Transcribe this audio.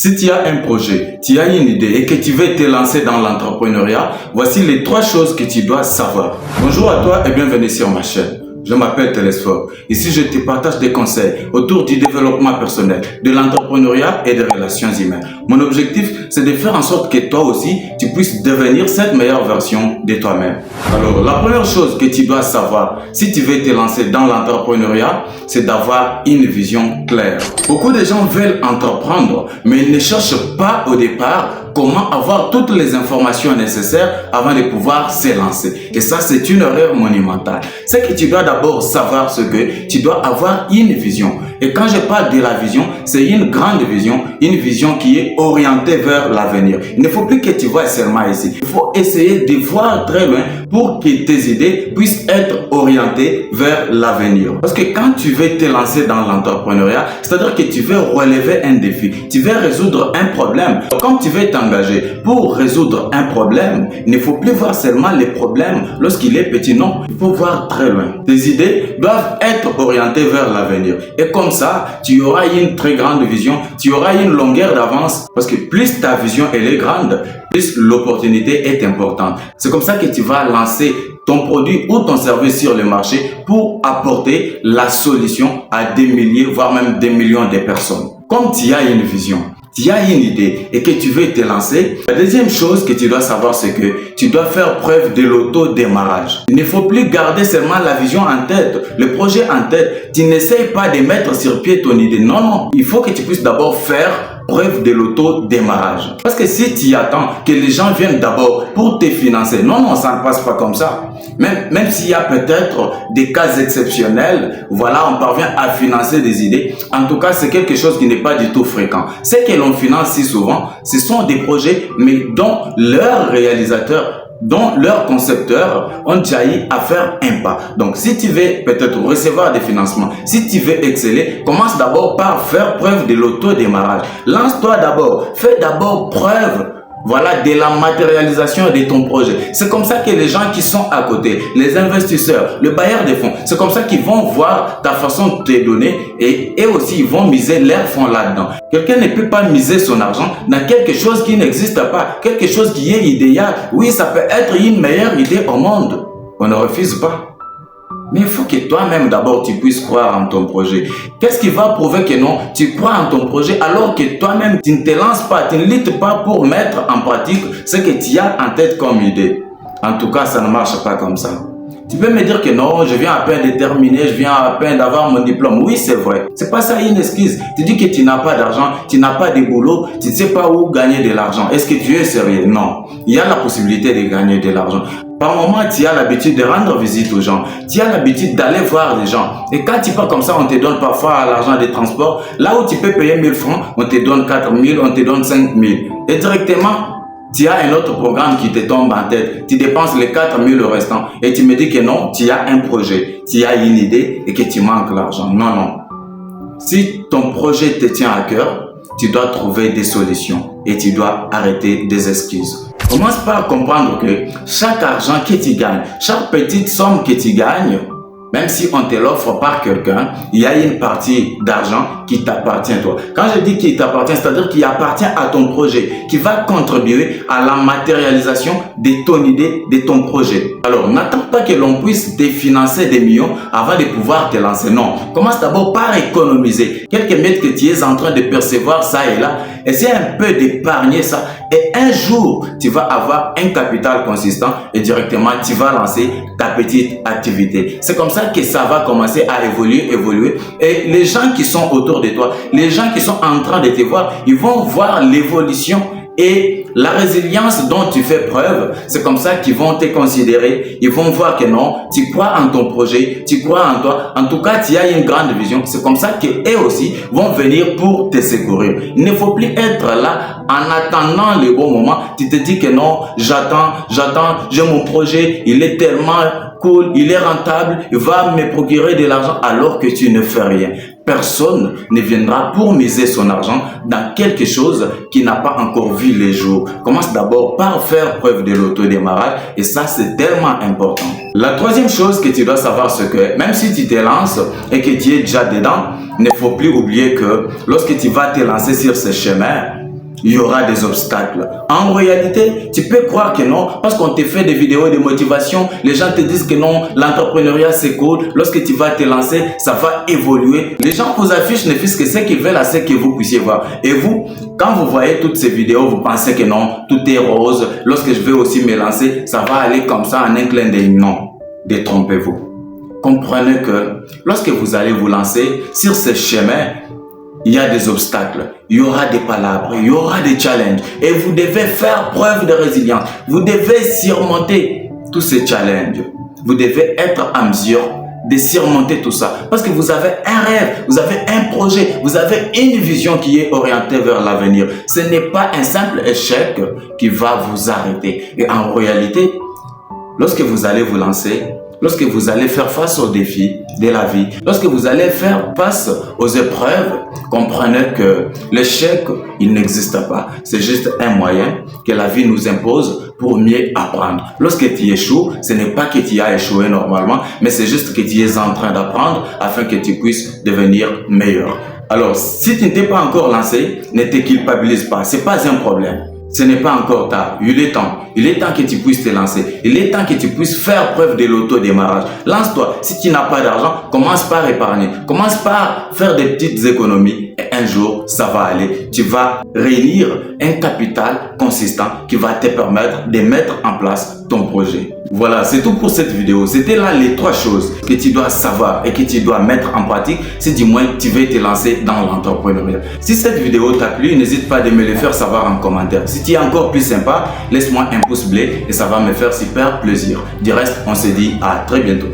Si tu as un projet, tu as une idée et que tu veux te lancer dans l'entrepreneuriat, voici les 3 choses que tu dois savoir. Bonjour à toi et bienvenue sur ma chaîne. Je m'appelle Telesphore. Ici, je te partage des conseils autour du développement personnel, de l'entrepreneuriat et des relations humaines. Mon objectif, c'est de faire en sorte que toi aussi, tu puisses devenir cette meilleure version de toi-même. Alors, la première chose que tu dois savoir, si tu veux te lancer dans l'entrepreneuriat, c'est d'avoir une vision claire. Beaucoup de gens veulent entreprendre, mais ils ne cherchent pas au départ comment avoir toutes les informations nécessaires avant de pouvoir se lancer. Et ça, c'est une erreur monumentale. C'est que tu dois d'abord savoir ce que tu dois avoir une vision. Et quand je parle de la vision, c'est une grande vision, une vision qui est orientée vers l'avenir. Il ne faut plus que tu vois seulement ici. Il faut essayer de voir très loin pour que tes idées puissent être orientées vers l'avenir. Parce que quand tu veux te lancer dans l'entrepreneuriat, c'est-à-dire que tu veux relever un défi, tu veux résoudre un problème. Quand tu veux t'engager pour résoudre un problème, il ne faut plus voir seulement les problèmes lorsqu'il est petit. Non, il faut voir très loin. Tes idées doivent être orientées vers l'avenir. Et comme ça, tu auras une très grande vision, tu auras une longueur d'avance. Parce que plus ta vision elle est grande, plus l'opportunité est importante. C'est comme ça que tu vas lancer ton produit ou ton service sur le marché pour apporter la solution à des milliers, voire même des millions de personnes. Comme tu as une vision, tu as une idée et que tu veux te lancer, la deuxième chose que tu dois savoir, c'est que tu dois faire preuve de l'auto-démarrage. Il ne faut plus garder seulement la vision en tête, le projet en tête. Tu n'essayes pas de mettre sur pied ton idée. Non, non. Il faut que tu puisses d'abord faire preuve de l'auto-démarrage. Parce que si tu attends que les gens viennent d'abord pour te financer, non, ça ne passe pas comme ça. Même s'il y a peut-être des cas exceptionnels, voilà, on parvient à financer des idées. En tout cas, c'est quelque chose qui n'est pas du tout fréquent. Ce que l'on finance si souvent, ce sont des projets, mais dont leurs réalisateurs, dont leurs concepteurs ont déjà eu à faire un pas. Donc, si tu veux peut-être recevoir des financements, si tu veux exceller, commence d'abord par faire preuve de l'auto-démarrage. Lance-toi d'abord, fais d'abord preuve de la matérialisation de ton projet. C'est comme ça que les gens qui sont à côté, les investisseurs, le bailleur de fonds, c'est comme ça qu'ils vont voir ta façon de te donner et eux aussi ils vont miser leurs fonds là-dedans. Quelqu'un ne peut pas miser son argent dans quelque chose qui n'existe pas, quelque chose qui est idéal. Oui, ça peut être une meilleure idée au monde. On ne refuse pas. Mais il faut que toi-même d'abord tu puisses croire en ton projet. Qu'est-ce qui va prouver que non, tu crois en ton projet alors que toi-même tu ne te lances pas, tu ne luttes pas pour mettre en pratique ce que tu as en tête comme idée? En tout cas, ça ne marche pas comme ça. Tu peux me dire que non, je viens à peine de terminer, je viens à peine d'avoir mon diplôme. Oui, c'est vrai. C'est pas ça une excuse. Tu dis que tu n'as pas d'argent, tu n'as pas de boulot, tu ne sais pas où gagner de l'argent. Est-ce que tu es sérieux? Non. Il y a la possibilité de gagner de l'argent. Par moment, tu as l'habitude de rendre visite aux gens. Tu as l'habitude d'aller voir les gens. Et quand tu pars comme ça, on te donne parfois l'argent des transports. Là où tu peux payer 1000 francs, on te donne 4000, on te donne 5000. Et directement, tu as un autre programme qui te tombe en tête. Tu dépenses les 4000 restants. Et tu me dis que non, tu as un projet, tu as une idée et que tu manques l'argent. Non, non. Si ton projet te tient à cœur, tu dois trouver des solutions et tu dois arrêter des excuses. Commence par comprendre que chaque argent que tu gagnes, chaque petite somme que tu gagnes, même si on te l'offre par quelqu'un, il y a une partie d'argent qui t'appartient toi. Quand je dis qu'il t'appartient, c'est-à-dire qu'il appartient à ton projet, qui va contribuer à la matérialisation de ton idée, de ton projet. Alors, n'attends pas que l'on puisse te financer des millions avant de pouvoir te lancer. Non, commence d'abord par économiser. Quelques mètres que tu es en train de percevoir ça et là, essaie un peu d'épargner ça. Et un jour, tu vas avoir un capital consistant et directement, tu vas lancer ta petite activité. C'est comme ça que ça va commencer à évoluer. Et les gens qui sont autour de toi, les gens qui sont en train de te voir, ils vont voir l'évolution et la résilience dont tu fais preuve. C'est comme ça qu'ils vont te considérer. Ils vont voir que non, tu crois en ton projet, tu crois en toi. En tout cas, tu as une grande vision. C'est comme ça qu'eux aussi vont venir pour te secourir. Il ne faut plus être là en attendant le bon moment. Tu te dis que non, j'attends, j'ai mon projet, il est tellement cool, il est rentable, il va me procurer de l'argent alors que tu ne fais rien. Personne ne viendra pour miser son argent dans quelque chose qui n'a pas encore vu les jours. Commence d'abord par faire preuve de l'autodémarrage et ça c'est tellement important. La troisième chose que tu dois savoir, c'est que même si tu te lances et que tu es déjà dedans, il ne faut plus oublier que lorsque tu vas te lancer sur ce chemin, il y aura des obstacles. En réalité, tu peux croire que non, parce qu'on te fait des vidéos de motivation, les gens te disent que non, l'entrepreneuriat c'est cool, lorsque tu vas te lancer, ça va évoluer. Les gens vous affichent ne fût-ce que ce qu'ils veulent, c'est que vous puissiez voir. Et vous, quand vous voyez toutes ces vidéos, vous pensez que non, tout est rose, lorsque je vais aussi me lancer, ça va aller comme ça en un clin d'œil. Non, détrompez-vous. Comprenez que lorsque vous allez vous lancer sur ce chemin, il y a des obstacles, il y aura des palabres, il y aura des challenges et vous devez faire preuve de résilience. Vous devez surmonter tous ces challenges. Vous devez être en mesure de surmonter tout ça parce que vous avez un rêve, vous avez un projet, vous avez une vision qui est orientée vers l'avenir. Ce n'est pas un simple échec qui va vous arrêter. Et en réalité, lorsque vous allez vous lancer, lorsque vous allez faire face aux défis de la vie, lorsque vous allez faire face aux épreuves, comprenez que l'échec, il n'existe pas. C'est juste un moyen que la vie nous impose pour mieux apprendre. Lorsque tu échoues, ce n'est pas que tu as échoué normalement, mais c'est juste que tu es en train d'apprendre afin que tu puisses devenir meilleur. Alors, si tu ne t'es pas encore lancé, ne te culpabilise pas. Ce n'est pas un problème. Ce n'est pas encore tard, il est temps. Il est temps que tu puisses te lancer. Il est temps que tu puisses faire preuve de l'autodémarrage. Lance-toi. Si tu n'as pas d'argent, commence par épargner. Commence par faire des petites économies. Et un jour, ça va aller. Tu vas réunir un capital consistant qui va te permettre de mettre en place ton projet. Voilà, c'est tout pour cette vidéo. C'était là les 3 choses que tu dois savoir et que tu dois mettre en pratique si du moins tu veux te lancer dans l'entrepreneuriat. Si cette vidéo t'a plu, n'hésite pas à me le faire savoir en commentaire. Si tu es encore plus sympa, laisse-moi un pouce bleu et ça va me faire super plaisir. Du reste, on se dit à très bientôt.